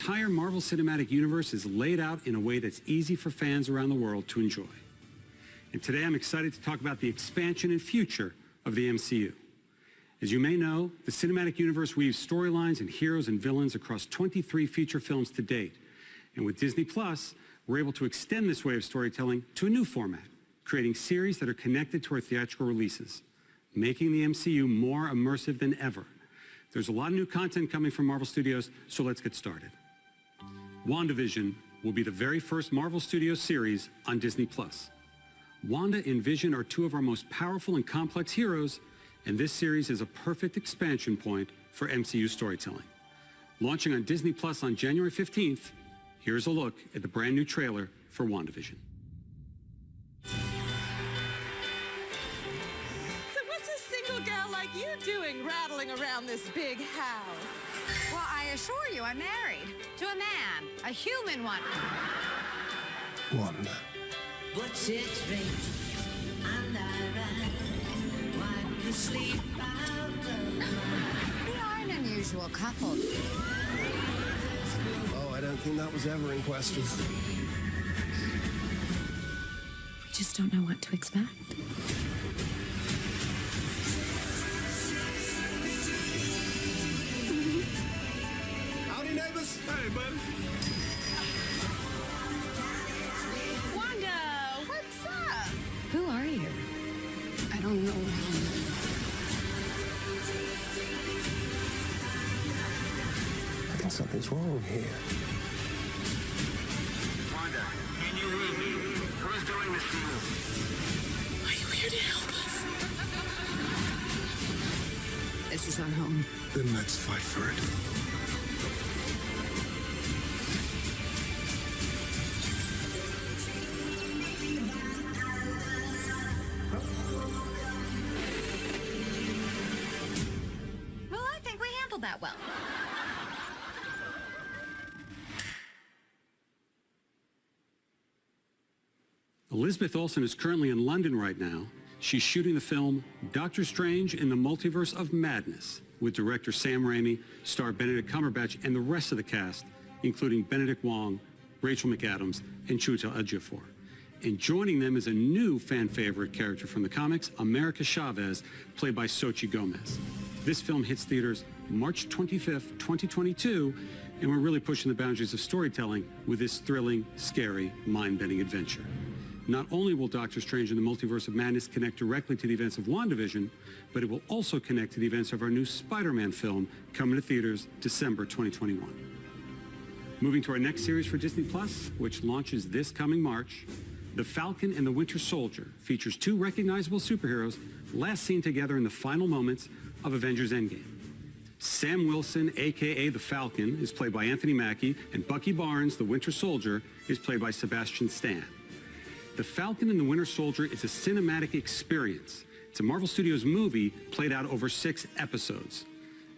entire Marvel Cinematic Universe is laid out in a way that's easy for fans around the world to enjoy. And today I'm excited to talk about the expansion and future of the MCU. As you may know, the Cinematic Universe weaves storylines and heroes and villains across 23 feature films to date. And with Disney Plus, we're able to extend this way of storytelling to a new format, creating series that are connected to our theatrical releases, making the MCU more immersive than ever. There's a lot of new content coming from Marvel Studios, so let's get started. WandaVision will be the very first Marvel Studios series on Disney Plus. Wanda and Vision are two of our most powerful and complex heroes, and this series is a perfect expansion point for MCU storytelling. Launching on Disney Plus on January 15th, here's a look at the brand new trailer for WandaVision. You doing rattling around this big house? Well, I assure you, I'm married to a man, a human one. Wanda. What's it rain and I ride, wipe the sleep out of my mind. We are an unusual couple. Oh, I don't think that was ever in question. We just don't know what to expect. Hey, bud. Wanda, what's up? Who are you? I don't know. I think something's wrong here. Wanda, can you read me? Who's doing this to you? Are you here to help us? This is our home. Then let's fight for it. That well. Elizabeth Olsen is currently in London right now. She's shooting the film Doctor Strange in the Multiverse of Madness with director Sam Raimi, star Benedict Cumberbatch, and the rest of the cast, including Benedict Wong, Rachel McAdams, and Chiwetel Ejiofor. And joining them is a new fan favorite character from the comics, America Chavez, played by Xochitl Gomez. This film hits theaters March 25th, 2022, and we're really pushing the boundaries of storytelling with this thrilling, scary, mind-bending adventure. Not only will Doctor Strange in the Multiverse of Madness connect directly to the events of WandaVision, but it will also connect to the events of our new Spider-Man film coming to theaters December 2021. Moving to our next series for Disney Plus, which launches this coming March, The Falcon and the Winter Soldier features two recognizable superheroes last seen together in the final moments of Avengers Endgame. Sam Wilson, a.k.a. The Falcon, is played by Anthony Mackie, and Bucky Barnes, the Winter Soldier, is played by Sebastian Stan. The Falcon and the Winter Soldier is a cinematic experience. It's a Marvel Studios movie played out over 6 episodes.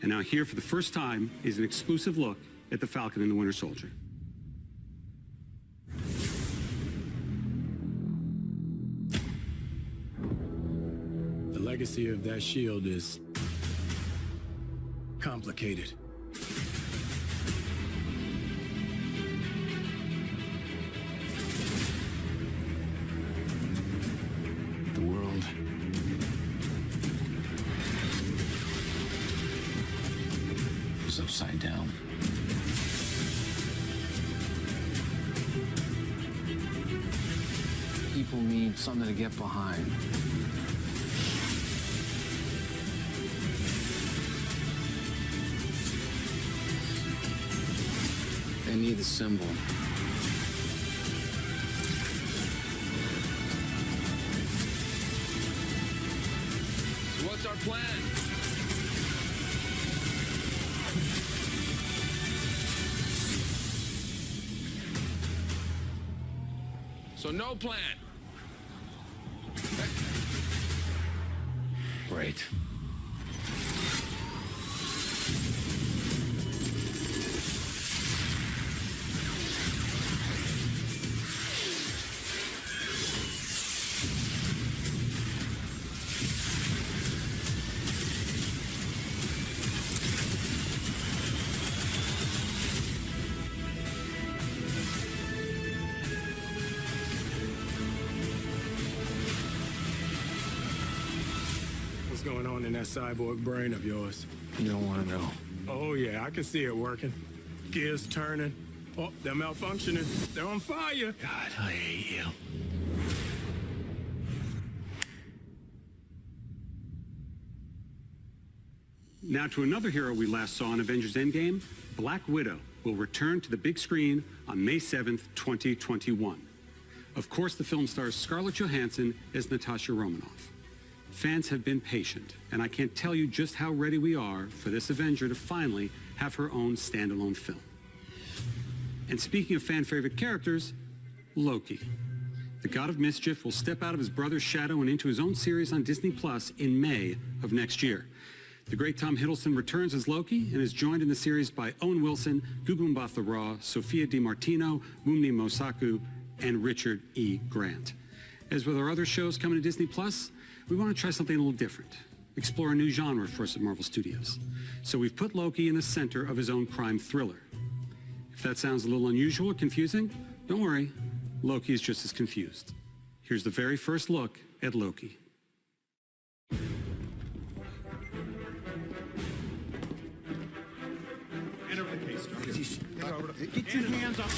And now here for the first time is an exclusive look at The Falcon and the Winter Soldier. The legacy of that shield is complicated. The world is upside down. People need something to get behind. They need the symbol. So what's our plan? So no plan. Great. going on in that cyborg brain of yours? You don't want to know. Oh, yeah, I can see it working. Gears turning. Oh, they're malfunctioning. They're on fire. God, I hate you. Now to another hero we last saw in Avengers Endgame, Black Widow will return to the big screen on May 7th, 2021. Of course, the film stars Scarlett Johansson as Natasha Romanoff. Fans have been patient, and I can't tell you just how ready we are for this Avenger to finally have her own standalone film. And speaking of fan-favorite characters, Loki. The God of Mischief will step out of his brother's shadow and into his own series on Disney Plus in May of next year. The great Tom Hiddleston returns as Loki and is joined in the series by Owen Wilson, Gugu Mbatha-Raw, Sophia DiMartino, Mumni Mosaku, and Richard E. Grant. As with our other shows coming to Disney Plus, we want to try something a little different, explore a new genre for us at Marvel Studios. So we've put Loki in the center of his own crime thriller. If that sounds a little unusual or confusing, don't worry, Loki is just as confused. Here's the very first look at Loki. Get your hands up.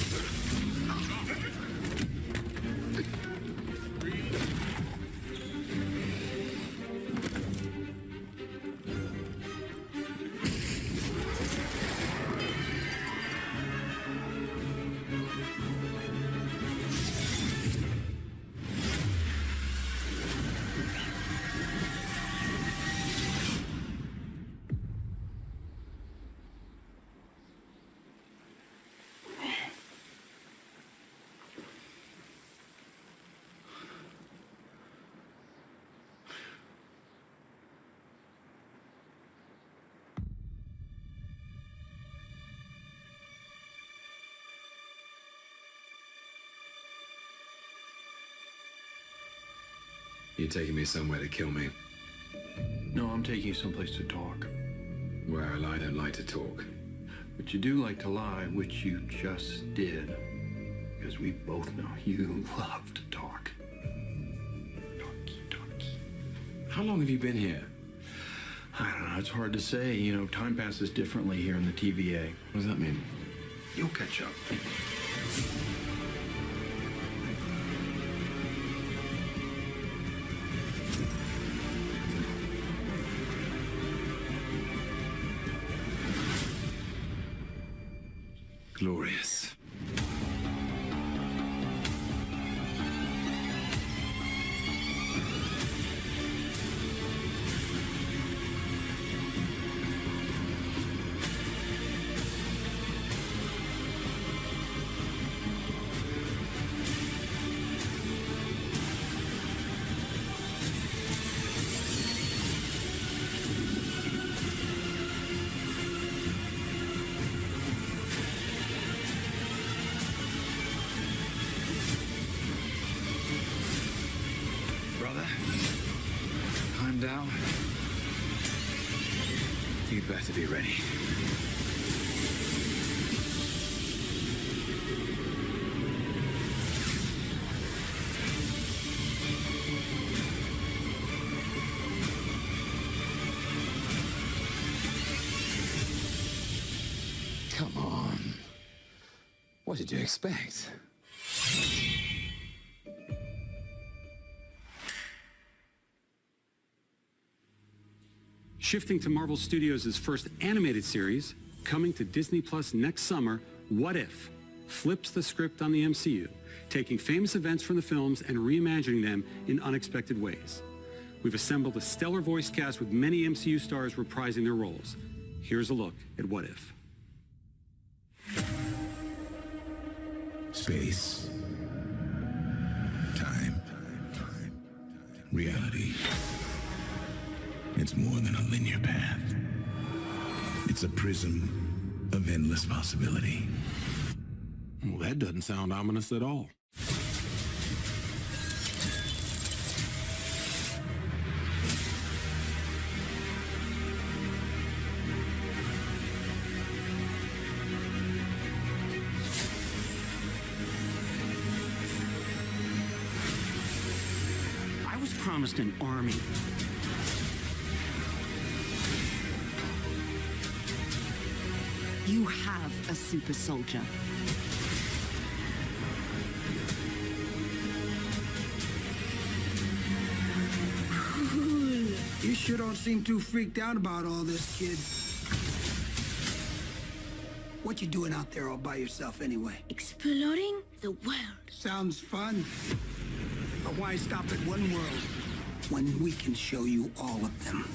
You're taking me somewhere to kill me. No, I'm taking you someplace to talk. Well, I don't like to talk. But you do like to lie, which you just did. Because we both know you love to talk. Talky. How long have you been here? I don't know, it's hard to say. You know, time passes differently here in the TVA. What does that mean? You'll catch up. Glorious. Down. You better be ready. Come on. What did you expect? Shifting to Marvel Studios' first animated series, coming to Disney Plus next summer, What If? Flips the script on the MCU, taking famous events from the films and reimagining them in unexpected ways. We've assembled a stellar voice cast with many MCU stars reprising their roles. Here's a look at What If. Space. Time. Reality. It's more than a linear path. It's a prism of endless possibility. Well, that doesn't sound ominous at all. I was promised an army. a super soldier. You sure don't seem too freaked out about all this, kid. What you doing out there all by yourself anyway? Exploring the world. Sounds fun. But why stop at one world when we can show you all of them?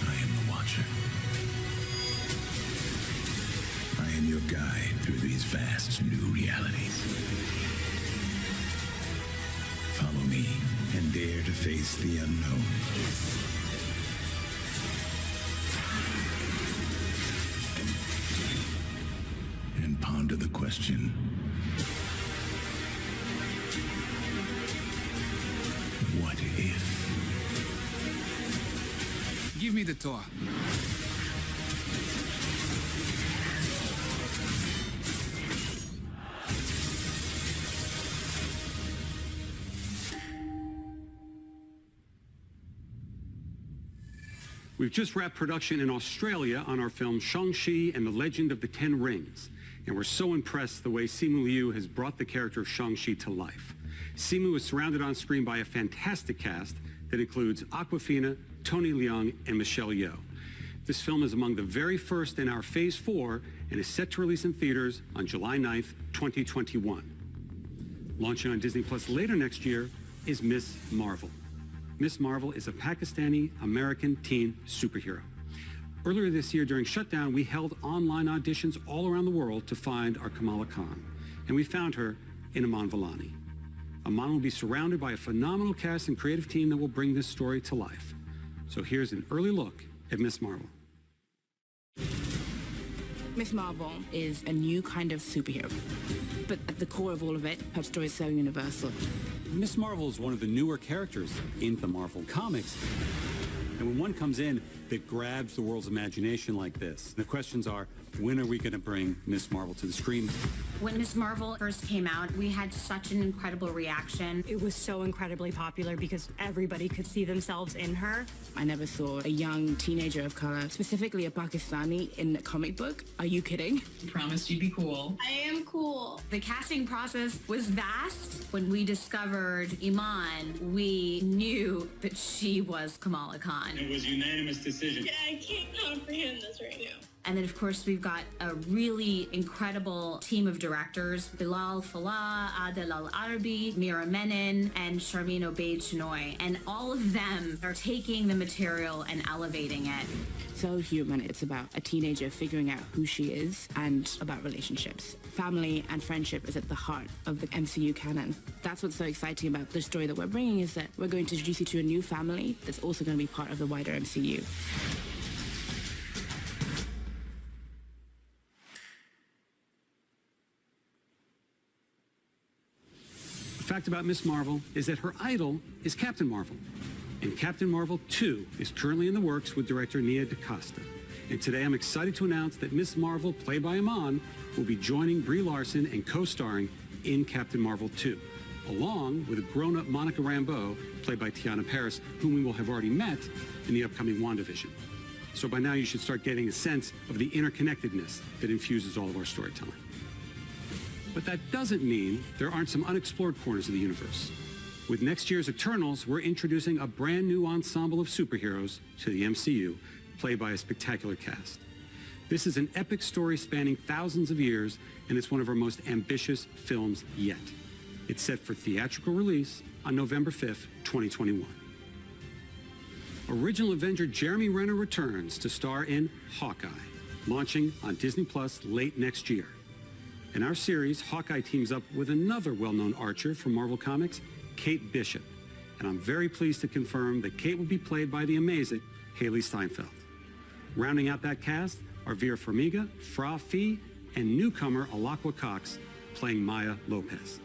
I am the Watcher. I am your guide through these vast new realities. Follow me and dare to face the unknown. And ponder the question, what if? Give me the tour. We've just wrapped production in Australia on our film Shang-Chi and the Legend of the Ten Rings, and we're so impressed the way Simu Liu has brought the character of Shang-Chi to life. Simu is surrounded on screen by a fantastic cast that includes Awkwafina, Tony Leung, and Michelle Yeoh. This film is among the very first in our Phase 4 and is set to release in theaters on July 9th, 2021. Launching on Disney Plus later next year is Miss Marvel. Miss Marvel is a Pakistani-American teen superhero. Earlier this year during shutdown, we held online auditions all around the world to find our Kamala Khan, and we found her in Aman Vellani. Aman will be surrounded by a phenomenal cast and creative team that will bring this story to life. So here's an early look at Miss Marvel. Miss Marvel is a new kind of superhero, but at the core of all of it, her story is so universal. Miss Marvel is one of the newer characters in the Marvel comics. And when one comes in that grabs the world's imagination like this, the questions are, when are we going to bring Miss Marvel to the screen? When Miss Marvel first came out, we had such an incredible reaction. It was so incredibly popular because everybody could see themselves in her. I never saw a young teenager of color, specifically a Pakistani, in a comic book. Are you kidding? Promised you'd be cool. I am cool. The casting process was vast. When we discovered Iman, we knew that she was Kamala Khan. It was a unanimous decision. Yeah, I can't comprehend this right now. And then, of course, we've got a really incredible team of directors, Bilal Fallah, Adel Al-Arabi, Mira Menon, and Sharmeen Obaid-Chinoy. And all of them are taking the material and elevating it. So human. It's about a teenager figuring out who she is and about relationships. Family and friendship is at the heart of the MCU canon. That's what's so exciting about the story that we're bringing, is that we're going to introduce you to a new family that's also going to be part of the wider MCU. The fact about Miss Marvel is that her idol is Captain Marvel. And Captain Marvel 2 is currently in the works with director Nia DaCosta. And today I'm excited to announce that Miss Marvel, played by Iman, will be joining Brie Larson and co-starring in Captain Marvel 2, along with a grown-up Monica Rambeau, played by Tiana Paris, whom we will have already met in the upcoming WandaVision. So by now you should start getting a sense of the interconnectedness that infuses all of our storytelling. But that doesn't mean there aren't some unexplored corners of the universe. With next year's Eternals, we're introducing a brand new ensemble of superheroes to the MCU, played by a spectacular cast. This is an epic story spanning thousands of years, and it's one of our most ambitious films yet. It's set for theatrical release on November 5th, 2021. Original Avenger Jeremy Renner returns to star in Hawkeye, launching on Disney Plus late next year. In our series, Hawkeye teams up with another well-known archer from Marvel Comics, Kate Bishop. And I'm very pleased to confirm that Kate will be played by the amazing Haley Steinfeld. Rounding out that cast are Vera Farmiga, Fra Fee, and newcomer Alakwa Cox playing Maya Lopez.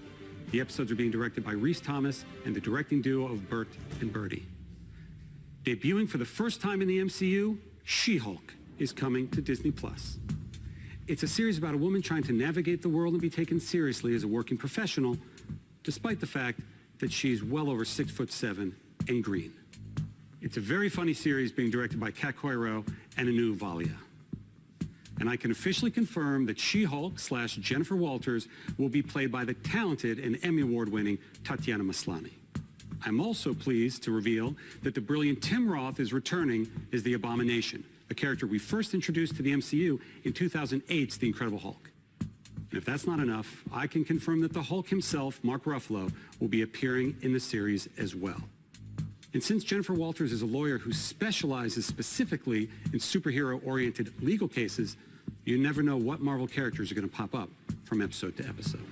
The episodes are being directed by Rhys Thomas and the directing duo of Bert and Bertie. Debuting for the first time in the MCU, She-Hulk is coming to Disney Plus. It's a series about a woman trying to navigate the world and be taken seriously as a working professional, despite the fact that she's well over 6'7" and green. It's a very funny series being directed by Kat Coiro and Anu Valia. And I can officially confirm that She-Hulk / Jennifer Walters will be played by the talented and Emmy Award-winning Tatiana Maslany. I'm also pleased to reveal that the brilliant Tim Roth is returning as the Abomination, a character we first introduced to the MCU in 2008's The Incredible Hulk. And if that's not enough, I can confirm that the Hulk himself, Mark Ruffalo, will be appearing in the series as well. And since Jennifer Walters is a lawyer who specializes specifically in superhero-oriented legal cases, you never know what Marvel characters are going to pop up from episode to episode.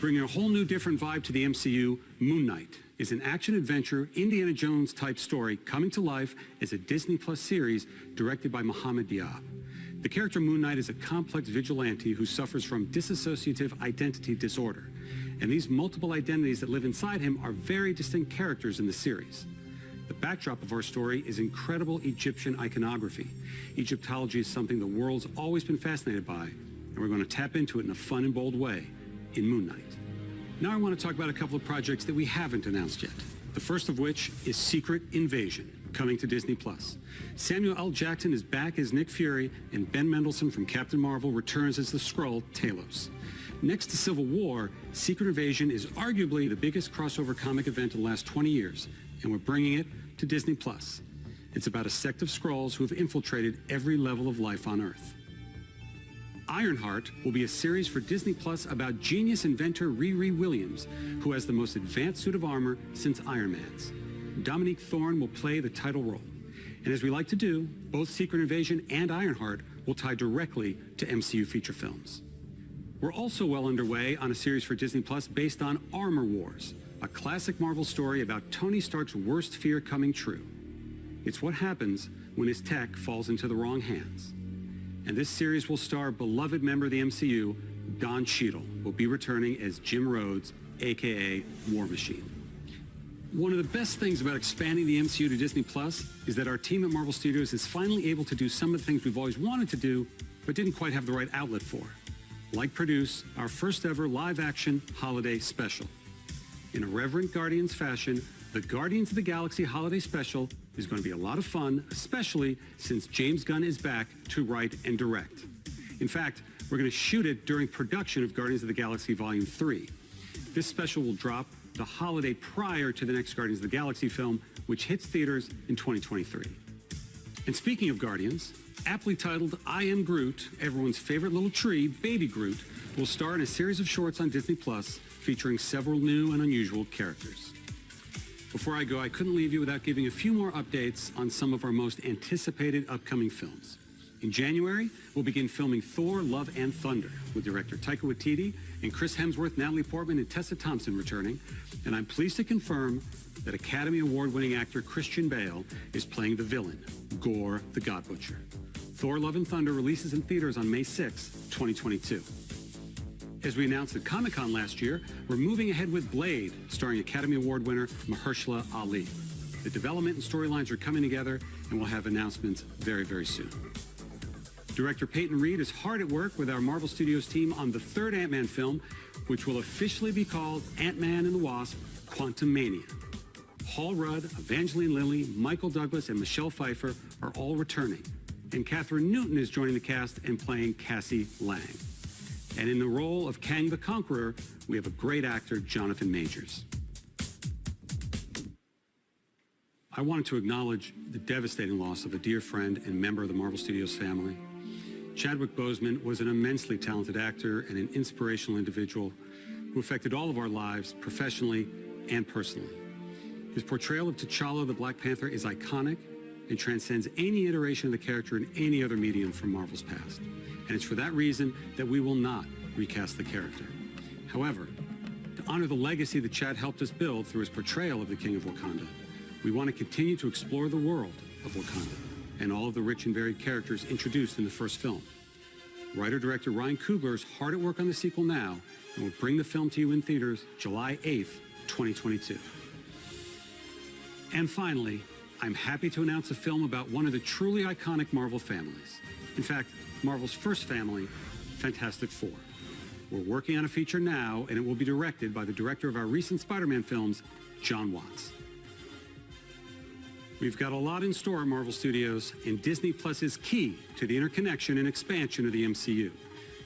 Bringing a whole new different vibe to the MCU, Moon Knight is an action-adventure, Indiana Jones-type story coming to life as a Disney Plus series directed by Mohamed Diab. The character Moon Knight is a complex vigilante who suffers from dissociative identity disorder. And these multiple identities that live inside him are very distinct characters in the series. The backdrop of our story is incredible Egyptian iconography. Egyptology is something the world's always been fascinated by, and we're going to tap into it in a fun and bold way in Moon Knight. Now I want to talk about a couple of projects that we haven't announced yet. The first of which is Secret Invasion, coming to Disney+. Samuel L. Jackson is back as Nick Fury, and Ben Mendelsohn from Captain Marvel returns as the Skrull, Talos. Next to Civil War, Secret Invasion is arguably the biggest crossover comic event in the last 20 years, and we're bringing it to Disney+. It's about a sect of Skrulls who have infiltrated every level of life on Earth. Ironheart will be a series for Disney Plus about genius inventor Riri Williams, who has the most advanced suit of armor since Iron Man's. Dominique Thorne will play the title role. And as we like to do, both Secret Invasion and Ironheart will tie directly to MCU feature films. We're also well underway on a series for Disney Plus based on Armor Wars, a classic Marvel story about Tony Stark's worst fear coming true. It's what happens when his tech falls into the wrong hands. And this series will star beloved member of the MCU, Don Cheadle, who will be returning as Jim Rhodes, aka War Machine. One of the best things about expanding the MCU to Disney Plus is that our team at Marvel Studios is finally able to do some of the things we've always wanted to do, but didn't quite have the right outlet for. Like produce our first ever live-action holiday special. In a reverent Guardians fashion, the Guardians of the Galaxy Holiday Special is going to be a lot of fun, especially since James Gunn is back to write and direct. In fact, we're going to shoot it during production of Guardians of the Galaxy Volume 3. This special will drop the holiday prior to the next Guardians of the Galaxy film, which hits theaters in 2023. And speaking of Guardians, aptly titled I Am Groot, everyone's favorite little tree, Baby Groot, will star in a series of shorts on Disney Plus featuring several new and unusual characters. Before I go, I couldn't leave you without giving a few more updates on some of our most anticipated upcoming films. In January, we'll begin filming Thor, Love and Thunder with director Taika Waititi and Chris Hemsworth, Natalie Portman, and Tessa Thompson returning. And I'm pleased to confirm that Academy Award-winning actor Christian Bale is playing the villain, Gore the God Butcher. Thor, Love and Thunder releases in theaters on May 6, 2022. As we announced at Comic-Con last year, we're moving ahead with Blade, starring Academy Award winner Mahershala Ali. The development and storylines are coming together, and we'll have announcements very, very soon. Director Peyton Reed is hard at work with our Marvel Studios team on the third Ant-Man film, which will officially be called Ant-Man and the Wasp: Quantumania. Paul Rudd, Evangeline Lilly, Michael Douglas, and Michelle Pfeiffer are all returning. And Catherine Newton is joining the cast and playing Cassie Lang. And in the role of Kang the Conqueror, we have a great actor, Jonathan Majors. I wanted to acknowledge the devastating loss of a dear friend and member of the Marvel Studios family. Chadwick Boseman was an immensely talented actor and an inspirational individual who affected all of our lives professionally and personally. His portrayal of T'Challa the Black Panther is iconic and transcends any iteration of the character in any other medium from Marvel's past. And it's for that reason that we will not recast the character. However, to honor the legacy that Chad helped us build through his portrayal of the King of Wakanda, we want to continue to explore the world of Wakanda and all of the rich and varied characters introduced in the first film. Writer-director Ryan Coogler is hard at work on the sequel now and will bring the film to you in theaters July 8th, 2022. And finally, I'm happy to announce a film about one of the truly iconic Marvel families. In fact, Marvel's first family, Fantastic Four. We're working on a feature now, and it will be directed by the director of our recent Spider-Man films, John Watts. We've got a lot in store at Marvel Studios, and Disney Plus is key to the interconnection and expansion of the MCU.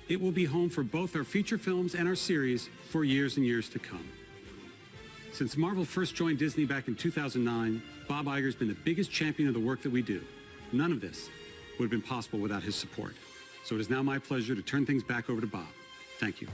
It will be home for both our feature films and our series for years and years to come. Since Marvel first joined Disney back in 2009, Bob Iger's been the biggest champion of the work that we do. None of this would have been possible without his support. So it is now my pleasure to turn things back over to Bob. Thank you.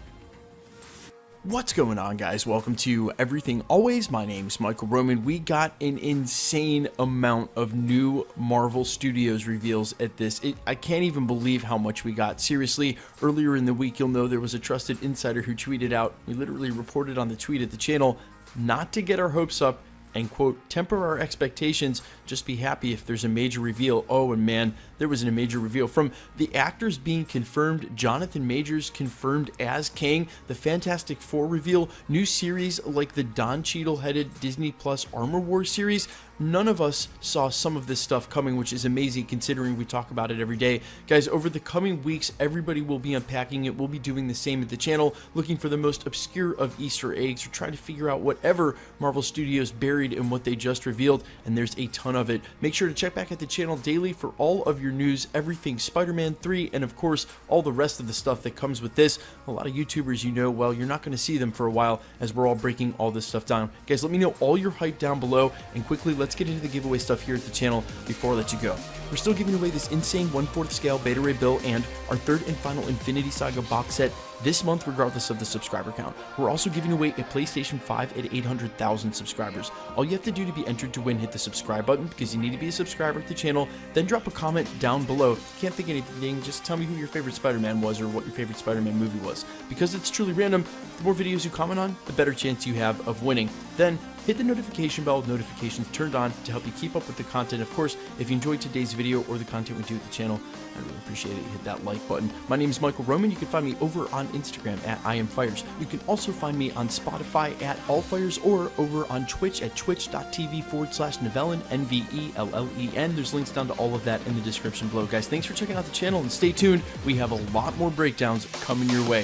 What's going on, guys? Welcome to Everything Always. My name's Michael Roman. We got an insane amount of new Marvel Studios reveals at this. I can't even believe how much we got. Seriously, earlier in the week, you'll know there was a trusted insider who tweeted out, we literally reported on the tweet at the channel, not to get our hopes up and, quote, temper our expectations, just be happy if there's a major reveal. Oh, and man, there was a major reveal. From the actors being confirmed, Jonathan Majors confirmed as Kang, the Fantastic Four reveal, new series like the Don Cheadle-headed Disney Plus Armor Wars series. None of us saw some of this stuff coming, which is amazing considering we talk about it every day. Guys, over the coming weeks, everybody will be unpacking it. We'll be doing the same at the channel, looking for the most obscure of Easter eggs or trying to figure out whatever Marvel Studios buried in what they just revealed, and there's a ton of it. Make sure to check back at the channel daily for all of your news, everything Spider-Man 3, and of course, all the rest of the stuff that comes with this. A lot of YouTubers you know well, you're not going to see them for a while as we're all breaking all this stuff down. Guys, let me know all your hype down below, and quickly, let's get into the giveaway stuff here at the channel before I let you go. We're still giving away this insane 1/4 scale Beta Ray Bill and our third and final Infinity Saga box set this month, regardless of the subscriber count. We're also giving away a PlayStation 5 at 800,000 subscribers. All you have to do to be entered to win, hit the subscribe button because you need to be a subscriber at the channel, then drop a comment down below. If you can't think of anything, just tell me who your favorite Spider-Man was or what your favorite Spider-Man movie was. Because it's truly random, the more videos you comment on, the better chance you have of winning. Then hit the notification bell with notifications turned on to help you keep up with the content. Of course, if you enjoyed today's video or the content we do at the channel, I really appreciate it. Hit that like button. My name is Michael Roman. You can find me over on Instagram at IamFires. You can also find me on Spotify at AllFires or over on Twitch at twitch.tv/Nvellen, Nvellen. There's links down to all of that in the description below. Guys, thanks for checking out the channel and stay tuned. We have a lot more breakdowns coming your way.